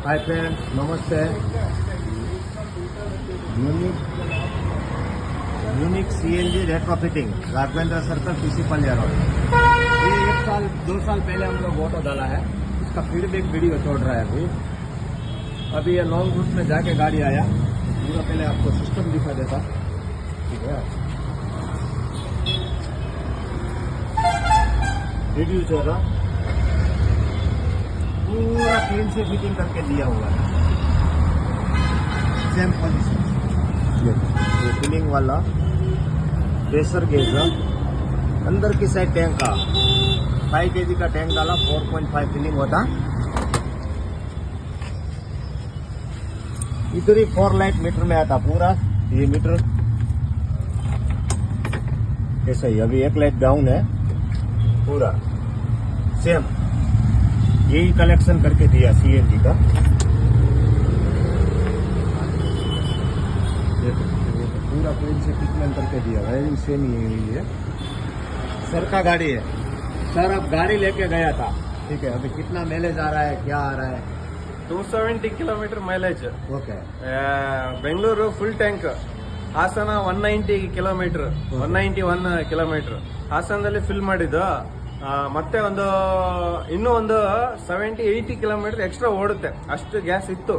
हाय friends, नमस्ते। Unique CNG retrofitting Raghavendra circle पीसीपलिया road. ये 1-2 साल पहले हम लोग ऑटो डाला है, इसका फीडबैक वीडियो छोड़ रहा है अभी ये लॉन्ग रूट में जाके गाड़ी आया तो पूरा पहले आपको सिस्टम दिखा देता। ठीक है, रिव्यू चल रहा, पूरा क्लीन से फिटिंग करके दिया हुआ है। सेम पोजीशन, ये फिलिंग वाला प्रेशर गेज अंदर की साइड टैंक का 5 kg का टैंक डाला, 4.5 फिलिंग होता। इधर ही 4 लाइट मीटर में आता पूरा। ये मीटर ऐसा ही, अभी 1 लाइट डाउन है, पूरा सेम यही कलेक्शन करके दिया सीएनजी का। देखो पूरा पेन से ट्रीटमेंट करके दिया, वायरिंग सेम ही है। सर का गाड़ी है, सर अब गाड़ी लेके गया था। ठीक है, अभी कितना माइलेज आ रहा है, क्या आ रहा है? 270 kilometre mileage. Okay, Bengaluru full tank, Hassan 190 kilometre, 191 kilometre ಹಾಸನದಲ್ಲಿ ಫಿಲ್ ಮಾಡಿದ್ದು. ಮತ್ತೆ ಇನ್ನೂ ಒಂದು 70-80 ಕಿಲೋಮೀಟರ್ ಎಕ್ಸ್ಟ್ರಾ ಓಡುತ್ತೆ, ಅಷ್ಟು ಗ್ಯಾಸ್ ಇತ್ತು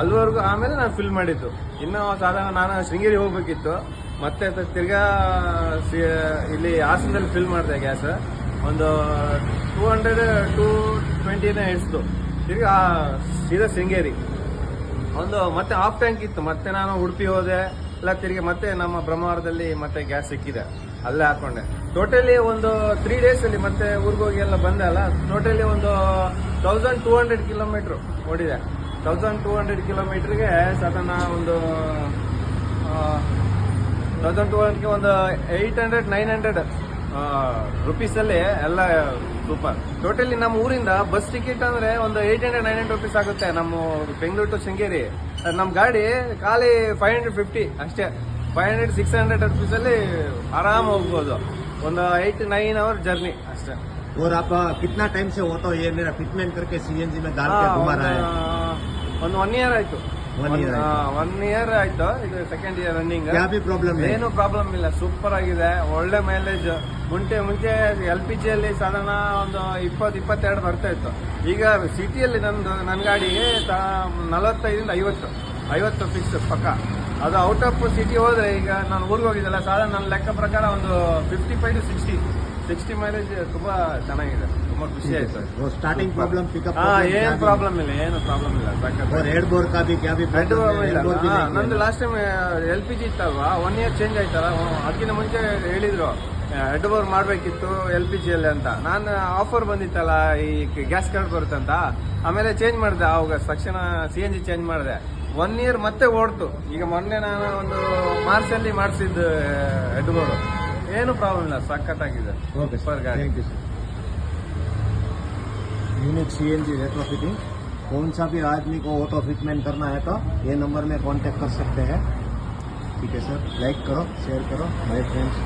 ಅಲ್ಲಿವರೆಗೂ. ಆಮೇಲೆ ನಾನು ಫಿಲ್ ಮಾಡಿದ್ದು. ಇನ್ನು ಸಾಧಾರಣ ನಾನು ಶೃಂಗೇರಿ ಹೋಗ್ಬೇಕಿತ್ತು, ಮತ್ತೆ ತಿರ್ಗಾ ಇಲ್ಲಿ ಹಾಸನದಲ್ಲಿ ಫಿಲ್ ಮಾಡಿದೆ ಗ್ಯಾಸ್. ಒಂದು 200-220 ಇಳಿಸ್ತು, ತಿರ್ಗಾ ಸೀದಾ ಶೃಂಗೇರಿ. ಮತ್ತೆ ಹಾಫ್ ಟ್ಯಾಂಕ್ ಇತ್ತು, ಮತ್ತೆ ನಾನು ಉಡುಪಿ ಹೋದೆ, ಇಲ್ಲ ತಿರ್ಗಿ ಮತ್ತೆ ನಮ್ಮ ಬ್ರಹ್ಮಾವರದಲ್ಲಿ ಮತ್ತೆ ಗ್ಯಾಸ್ ಸಿಕ್ಕಿದೆ, ಅಲ್ಲೇ ಹಾಕೊಂಡೆ. ಟೋಟಲಿ 3 days ಅಲ್ಲಿ ಮತ್ತೆ ಊರಿಗೆ ಹೋಗಿ ಎಲ್ಲ ಬಂದೆ ಅಲ್ಲ, ಟೋಟಲಿ 1200 ಕಿಲೋಮೀಟರ್ ಓಡಿದೆ. 1200 ಕಿಲೋಮೀಟರ್ಗೆ ಸಾಧಾರಣ 1200 800-900 ರುಪೀಸಲ್ಲಿ ಎಲ್ಲ ಸೂಪರ್. ಟೋಟಲಿ ನಮ್ಮ ಊರಿಂದ ಬಸ್ ಟಿಕೆಟ್ ಅಂದ್ರೆ 800-900 ರುಪೀಸ್ ಆಗುತ್ತೆ ನಮ್ಮ ಬೆಂಗಳೂರು ಟು ಶೃಂಗೇರಿ. ನಮ್ಮ ಗಾಡಿ ಖಾಲಿ 550 ಅಷ್ಟೇ, 500-600 ರುಪೀಸಲ್ಲಿ ಆರಾಮ್ ಹೋಗ್ಬೋದು. 8-9 ಅವರ್ ಜರ್ನಿ ಅಷ್ಟೇ. और आप कितना टाइम से ऑटो ये मेरा फिटमेंट करके सीएनजी में डाल के घुमा रहा है? 1 year ಆಯ್ತು. 1 year 1 year ಆಯ್ತು, ಇದು 2nd year ರನ್ನಿಂಗ್. क्या भी प्रॉब्लम है? ಏನು ಪ್ರಾಬ್ಲಮ್ ಇಲ್ಲ, ಸೂಪರ್ ಆಗಿದೆ, ಒಳ್ಳೆ ಮೈಲೇಜ್. ಮುಂಚೆ LPG ಅಲ್ಲಿ ಸಾಧಾರಣ 20-22 ಬರ್ತಾ ಇತ್ತು. ಈಗ ಸಿಟಿಯಲ್ಲಿ ನನ್ನ ಗಾಡಿಗೆ 45-50 ಫಿಕ್ಸ್ ಪಕ್ಕ. ಅದು ಔಟ್ ಆಫ್ ಸಿಟಿ ಹೋದ್ರೆ, ಈಗ ನಾನು ಊರಿಗೆ ಹೋಗಿದ್ದಲ್ಲ, ಸಾಧಾರಣ ನನ್ನ ಲೆಕ್ಕ ಪ್ರಕಾರ 55-60 ಮೈಲೇಜ್ ತುಂಬಾ ಚೆನ್ನಾಗಿದೆ, ತುಂಬಾ ಖುಷಿ ಆಯ್ತು. स्टार्टिंग प्रॉब्लम पिकअप ಏನು ಪ್ರಾಬ್ಲಮ್ ಇಲ್ಲ, और हेड बोर का भी क्या भी ನಂದು last time LPG ಇತ್ತಲ್ವಾ, 1 year change ಆಯ್ತಲ್ಲ, ಅದಕ್ಕಿಂತ ಮುಂಚೆ ಹೇಳಿದ್ರು ಹೆಡ್ ಬೋರ್ ಮಾಡ್ಬೇಕಿತ್ತು LPG ಅಲ್ಲಿ ಅಂತ. ನಾನು ಆಫರ್ ಬಂದಿತ್ತಲ್ಲ, ಈ ಗ್ಯಾಸ್ ಕಾರ್ಡ್ ಬರುತ್ತಂತ, ಆಮೇಲೆ ಚೇಂಜ್ ಮಾಡಿದೆ. ಅವಾಗ ತಕ್ಷಣ CNG ಚೇಂಜ್ ಮಾಡಿದೆ. 1 year ಮತ್ತೆ ಓಡ್ತು. ಈಗ ಮೊನ್ನೆ ನಾನು ಮಾರ್ಚ್ ಅಲ್ಲಿ ಮಾಡಿಸಿದ್ದು ಹೆಡ್ ಬೋರ್, ಏನು ಪ್ರಾಬ್ಲಮ್ ಇಲ್ಲ, ಸಖತ್ತಾಗಿದೆ. ಸೂಪರ್ ಗಾಡಿ. यूनिक सीएनजी रेट्रोफिटिंग, कौन सा भी आदमी को ऑटो फिटमेंट करना है तो ये नंबर में कांटेक्ट कर सकते हैं। ठीक है सर, लाइक करो, शेयर करो, बाय फ्रेंड्स।